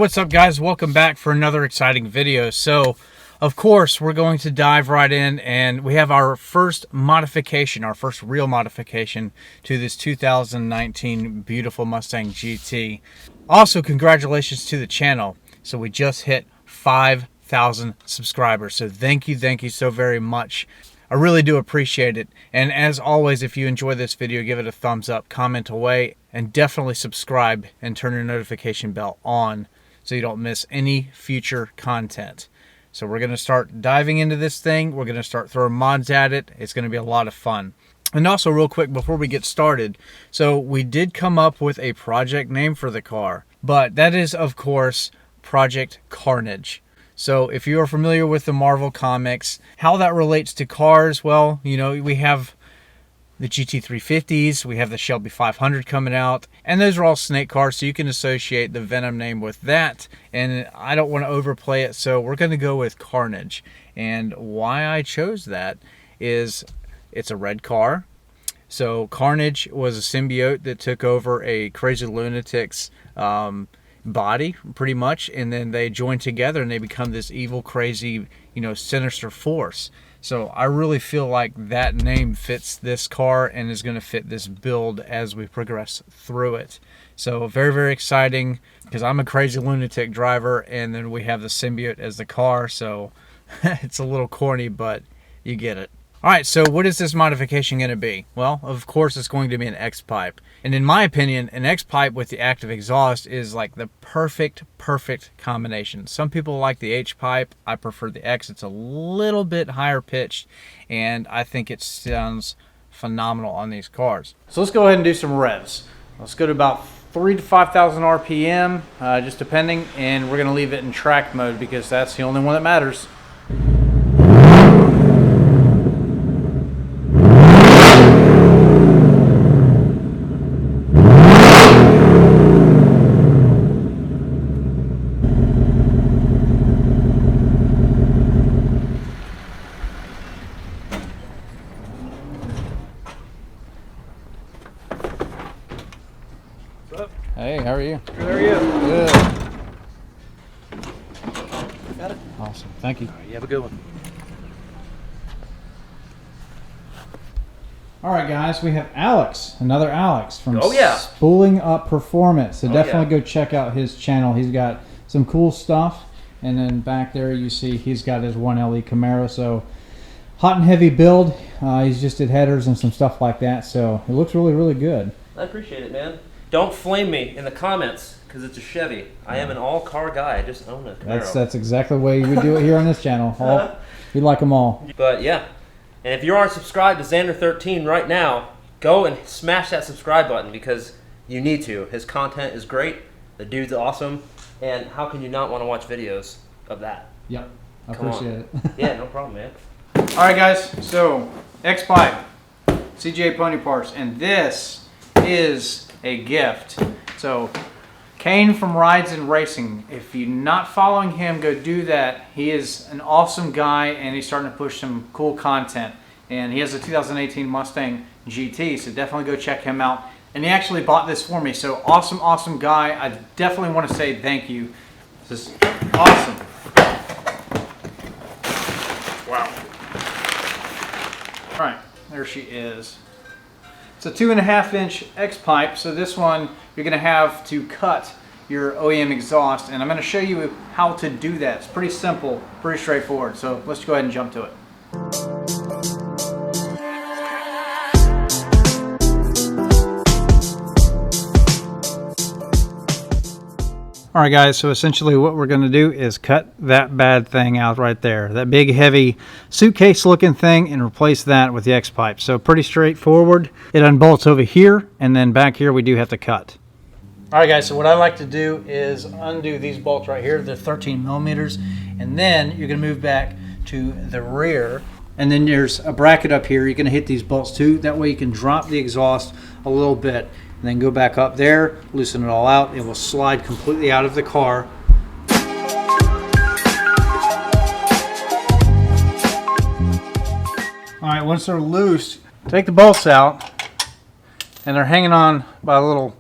what's up guys? Welcome back for another exciting video. So, of course, we're going to dive right in and we have our first modification, our first real modification to this 2019 beautiful Mustang GT. Also, congratulations to the channel. So we just hit 5,000 subscribers. So thank you so very much. I really do appreciate it. And as always, if you enjoy this video, give it a thumbs up, comment away, and definitely subscribe and turn your notification bell on so you don't miss any future content. So we're going to start diving into this thing. We're going to start throwing mods at it. It's going to be a lot of fun. And also real quick before we get started, so we did come up with a project name for the car, but that is of course Project Carnage. So if you are familiar with the Marvel comics, how that relates to cars, well, you know, we have the GT350s, we have the Shelby 500 coming out, and those are all snake cars, so you can associate the Venom name with that, and I don't want to overplay it, so we're going to go with Carnage. And why I chose that is it's a red car. So Carnage was a symbiote that took over a Crazy Lunatic's body pretty much, and then they join together and they become this evil, crazy, you know, sinister force. So I really feel like that name fits this car and is going to fit this build as we progress through it. So very exciting because I'm a Crazy Lunatic driver, and then we have the symbiote as the car, so it's a little corny, but you get it. Alright, so what is this modification going to be? Well, of course it's going to be an X-Pipe. And in my opinion, an X-Pipe with the active exhaust is like the perfect combination. Some people like the H-Pipe. I prefer the X. It's a little bit higher pitched, and I think it sounds phenomenal on these cars. So let's go ahead and do some revs. Let's go to about 3,000 to 5,000 RPM, just depending, and we're going to leave it in track mode because that's the only one that matters. Hey, how are you? Good, how are you? Good. Got it? Awesome, thank you. All right, you have a good one. All right, guys, we have Alex, another Alex from yeah. Spooling Up Performance. So definitely yeah. go check out his channel. He's got some cool stuff. And then back there you see he's got his 1LE Camaro. So hot and heavy build. He's just did headers and some stuff like that. So it looks really good. I appreciate it, man. Don't flame me in the comments because it's a Chevy. I am an all-car guy. I just own a Camaro. That's exactly the way we do it here on this channel. We like them all. But yeah, and if you aren't subscribed to Xander13 right now, go and smash that subscribe button because you need to. His content is great. The dude's awesome. And how can you not want to watch videos of that? Yep, I appreciate it. Yeah, no problem, man. All right, guys. So X-Pipe, CGA Pony Parts, and this is a gift. So Kane from Rides and Racing, if you're not following him, go do that. He is an awesome guy and he's starting to push some cool content, and he has a 2018 Mustang GT, so definitely go check him out. And he actually bought this for me, so awesome guy. I definitely want to say thank you. This is awesome. Wow. All right, there she is. It's a 2.5-inch X-Pipe, so this one you're going to have to cut your OEM exhaust, and I'm going to show you how to do that. It's pretty simple, pretty straightforward, so let's go ahead and jump to it. Alright guys, so essentially what we're going to do is cut that bad thing out right there. That big heavy suitcase looking thing, and replace that with the X-Pipe. So pretty straightforward. It unbolts over here, and then back here we do have to cut. Alright guys, so what I like to do is undo these bolts right here. They're 13 millimeters. And then you're going to move back to the rear. And then there's a bracket up here. You're going to hit these bolts too. That way you can drop the exhaust a little bit. And then go back up there, loosen it all out. It will slide completely out of the car. All right, once they're loose, take the bolts out, and they're hanging on by a little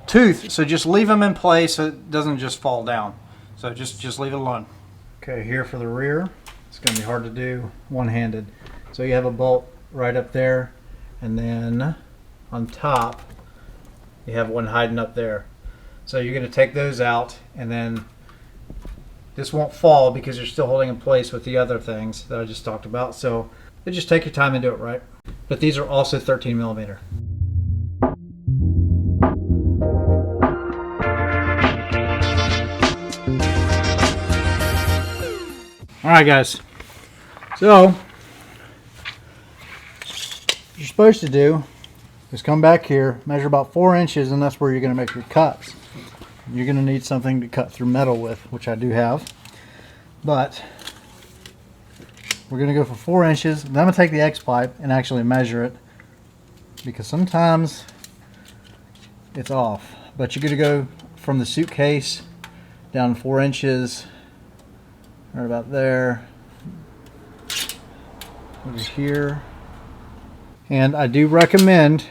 tooth, so just leave them in place so it doesn't just fall down. So just leave it alone. Okay, here for the rear, it's going to be hard to do one-handed. So you have a bolt right up there, and then on top you have one hiding up there. So you're going to take those out, and then this won't fall because you're still holding in place with the other things that I just talked about. So you just take your time and do it right. But these are also 13 millimeter. All right, guys. So what you're supposed to do is come back here, measure about 4 inches, and that's where you're going to make your cuts. You're going to need something to cut through metal with, which I do have. But we're going to go for 4 inches. Then I'm going to take the X-Pipe and actually measure it, because sometimes it's off. But you're going to go from the suitcase down 4 inches, right about there, over here. And I do recommend,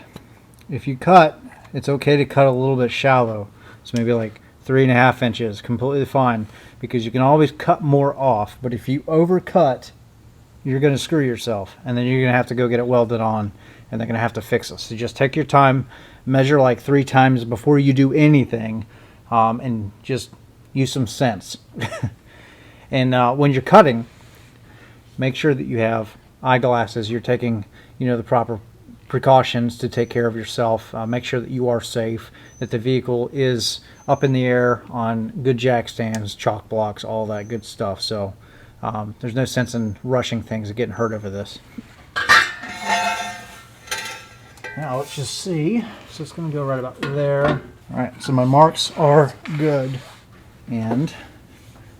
if you cut, it's okay to cut a little bit shallow. So maybe like 3.5 inches, completely fine, because you can always cut more off. But if you overcut, you're going to screw yourself, and then you're going to have to go get it welded on, and they're going to have to fix it. So just take your time, measure like 3 times before you do anything, and just use some sense. And when you're cutting, make sure that you have eyeglasses. You're taking, the proper precautions to take care of yourself. Make sure that you are safe, that the vehicle is up in the air on good jack stands, chalk blocks, all that good stuff. So there's no sense in rushing things and getting hurt over this. Now let's just see. So it's going to go right about there. All right, so my marks are good. And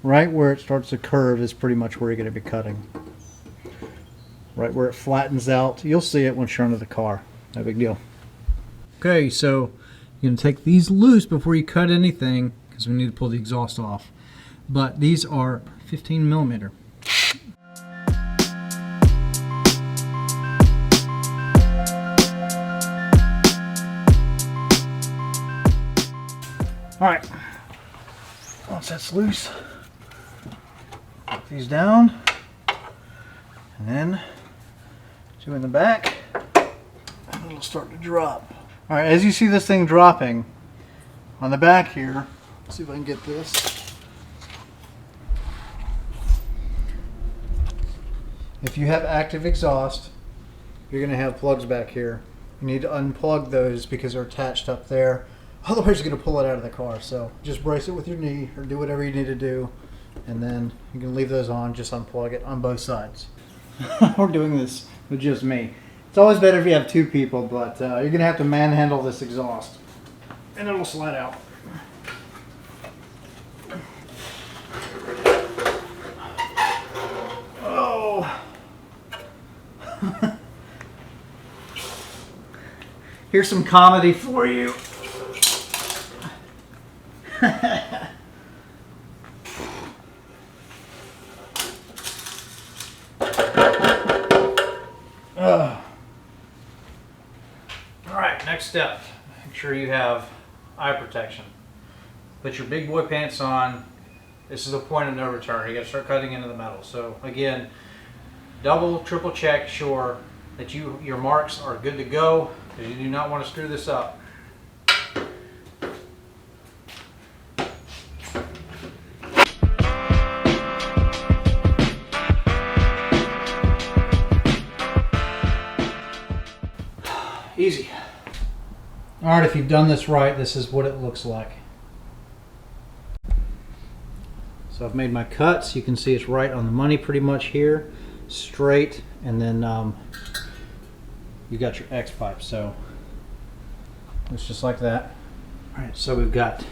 right where it starts to curve is pretty much where you're going to be cutting. Right where it flattens out. You'll see it once you're under the car. No big deal. Okay, so you're going to take these loose before you cut anything, because we need to pull the exhaust off. But these are 15 millimeter. Alright, once that's loose, put these down, and then 2 in the back, and it'll start to drop. Alright, as you see this thing dropping, on the back here, let's see if I can get this. If you have active exhaust, you're going to have plugs back here. You need to unplug those because they're attached up there. Otherwise you're going to pull it out of the car. So just brace it with your knee or do whatever you need to do. And then you can leave those on, just unplug it on both sides. We're doing this with just me. It's always better if you have 2 people, but you're going to have to manhandle this exhaust. And it'll slide out. Oh! Here's some comedy for you. Alright, next step. Make sure you have eye protection. Put your big boy pants on. This is a point of no return. You gotta start cutting into the metal. So again, double, triple check, sure that your marks are good to go, because you do not want to screw this up. Easy. Alright, if you've done this right, this is what it looks like. So I've made my cuts. You can see it's right on the money pretty much here. Straight, and then you got your X-Pipe. So it's just like that. Alright, so we've got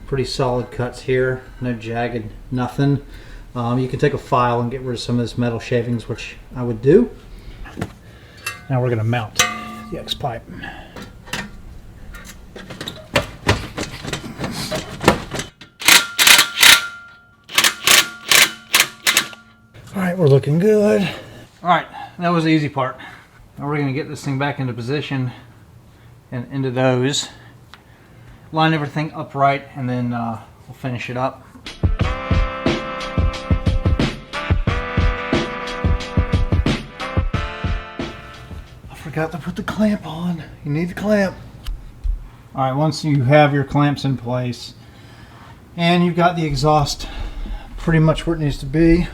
pretty solid cuts here. No jagged, nothing. You can take a file and get rid of some of this metal shavings, which I would do. Now we're going to mount the X-Pipe. Alright, we're looking good. Alright, that was the easy part. Now we're going to get this thing back into position and into those. line everything upright, and then we'll finish it up. I forgot to put the clamp on. You need the clamp. Alright, once you have your clamps in place and you've got the exhaust pretty much where it needs to be,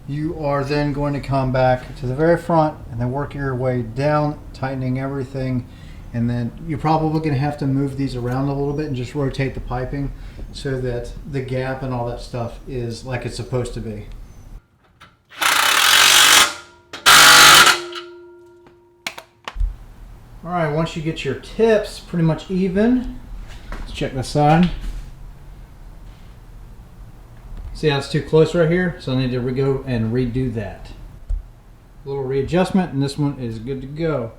you are then going to come back to the very front and then work your way down, tightening everything. And then you're probably going to have to move these around a little bit and just rotate the piping so that the gap and all that stuff is like it's supposed to be. Alright, once you get your tips pretty much even, let's check this side. See how it's too close right here? So I need to go and redo that. A little readjustment, and this one is good to go.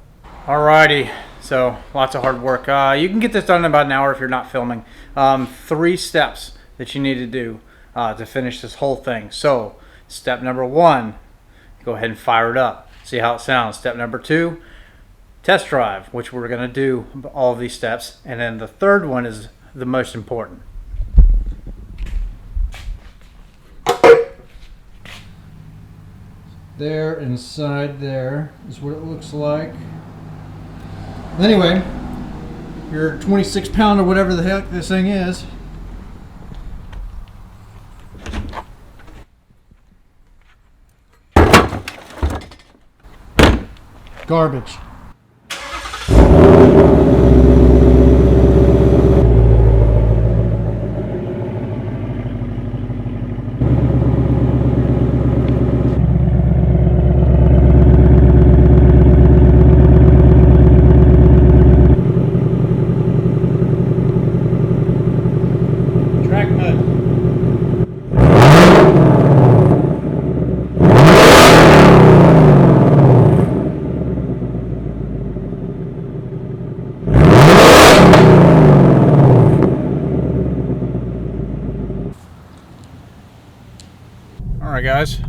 Alrighty, so lots of hard work. You can get this done in about an hour if you're not filming. 3 steps that you need to do to finish this whole thing. So step number 1, go ahead and fire it up. See how it sounds. Step number 2, test drive, which we're going to do all of these steps. And then the third one is the most important. There, inside there is what it looks like. Anyway, your 26 pound or whatever the heck this thing is. Garbage. Alright guys,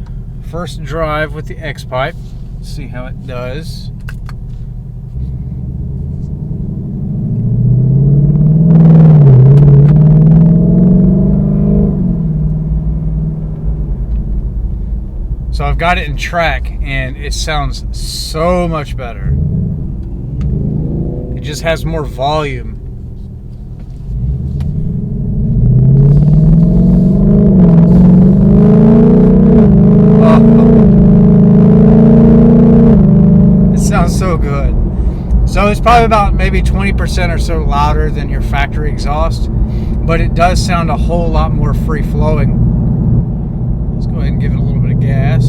first drive with the X-Pipe. See how it does. So I've got it in track and it sounds so much better. It just has more volume. Sounds so good. So it's probably about maybe 20% or so louder than your factory exhaust, but it does sound a whole lot more free flowing. Let's go ahead and give it a little bit of gas.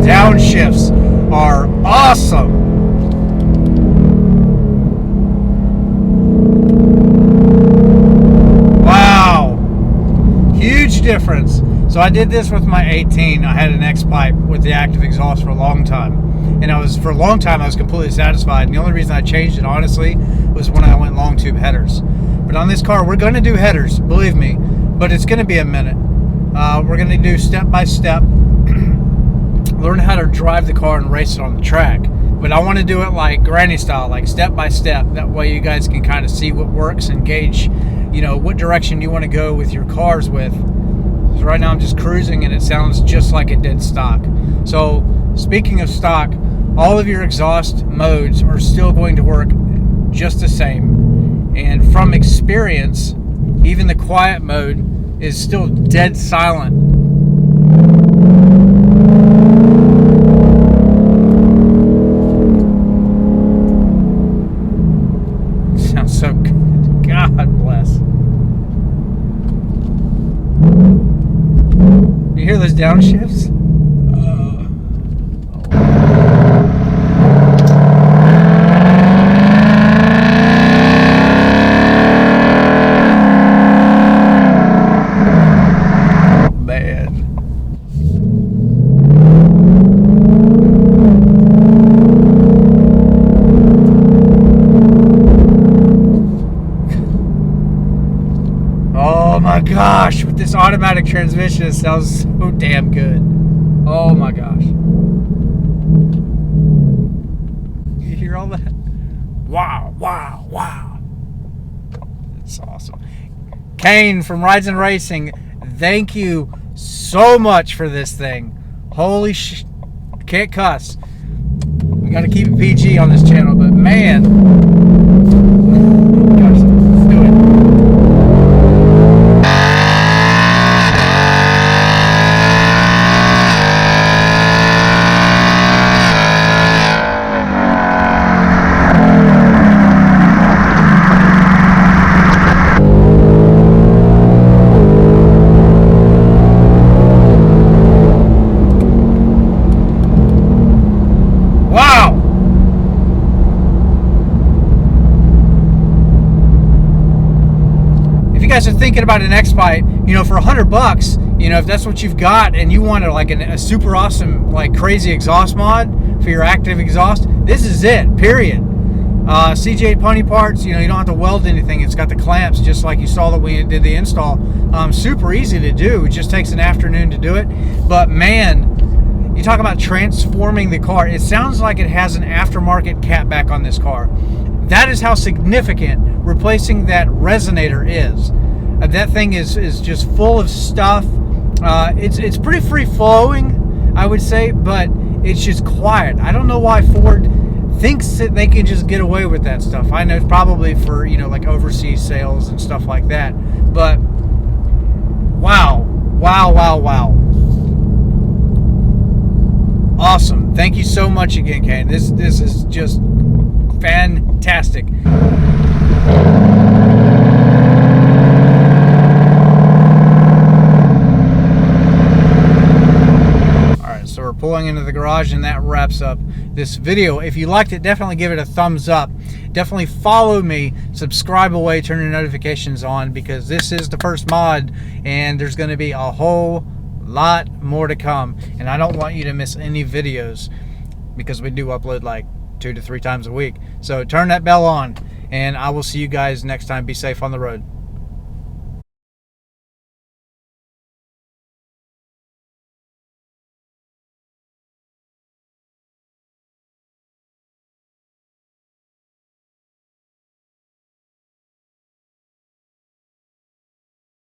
Downshifts are awesome. Wow, huge difference. So I did this with my 18. I had an X-Pipe with the active exhaust for a long time, and I was completely satisfied. And the only reason I changed it, honestly, was when I went long tube headers. But on this car, we're going to do headers, believe me, but it's going to be a minute. We're going to do step by step. Learn how to drive the car and race it on the track. But I want to do it like granny style, like step by step. That way you guys can kind of see what works and gauge, you know, what direction you want to go with your cars with. So right now I'm just cruising and it sounds just like it did stock. So speaking of stock, all of your exhaust modes are still going to work just the same. And from experience, even the quiet mode is still dead silent. So good. God bless. You hear those downshifts? Man. Oh my gosh, with this automatic transmission, it sounds so damn good. Oh my gosh. You hear all that? Wow, wow, wow. That's awesome. Kane from Rides and Racing, thank you so much for this thing. Holy sh... Can't cuss. We gotta keep it PG on this channel, but man. Gosh, let's do it. Guys are thinking about an X-Pipe, you know, for $100, you know, if that's what you've got and you want like a super awesome, like crazy exhaust mod for your active exhaust, this is it, period. CJ Pony Parts, you know, you don't have to weld anything. It's got the clamps just like you saw that we did the install. Super easy to do. It just takes an afternoon to do it. But man, you talk about transforming the car. It sounds like it has an aftermarket catback on this car. That is how significant replacing that resonator is. That thing is just full of stuff. It's pretty free flowing, I would say, but it's just quiet. I don't know why Ford thinks that they can just get away with that stuff. I know it's probably for, you know, like overseas sales and stuff like that. But wow, wow, wow, wow. Awesome. Thank you so much again, Kane. This is just fantastic. So we're pulling into the garage, and that wraps up this video. If you liked it, definitely give it a thumbs up. Definitely follow me, subscribe away, turn your notifications on, because this is the first mod and there's going to be a whole lot more to come, and I don't want you to miss any videos because we do upload like 2 to 3 times a week. So turn that bell on, and I will see you guys next time. Be safe on the road.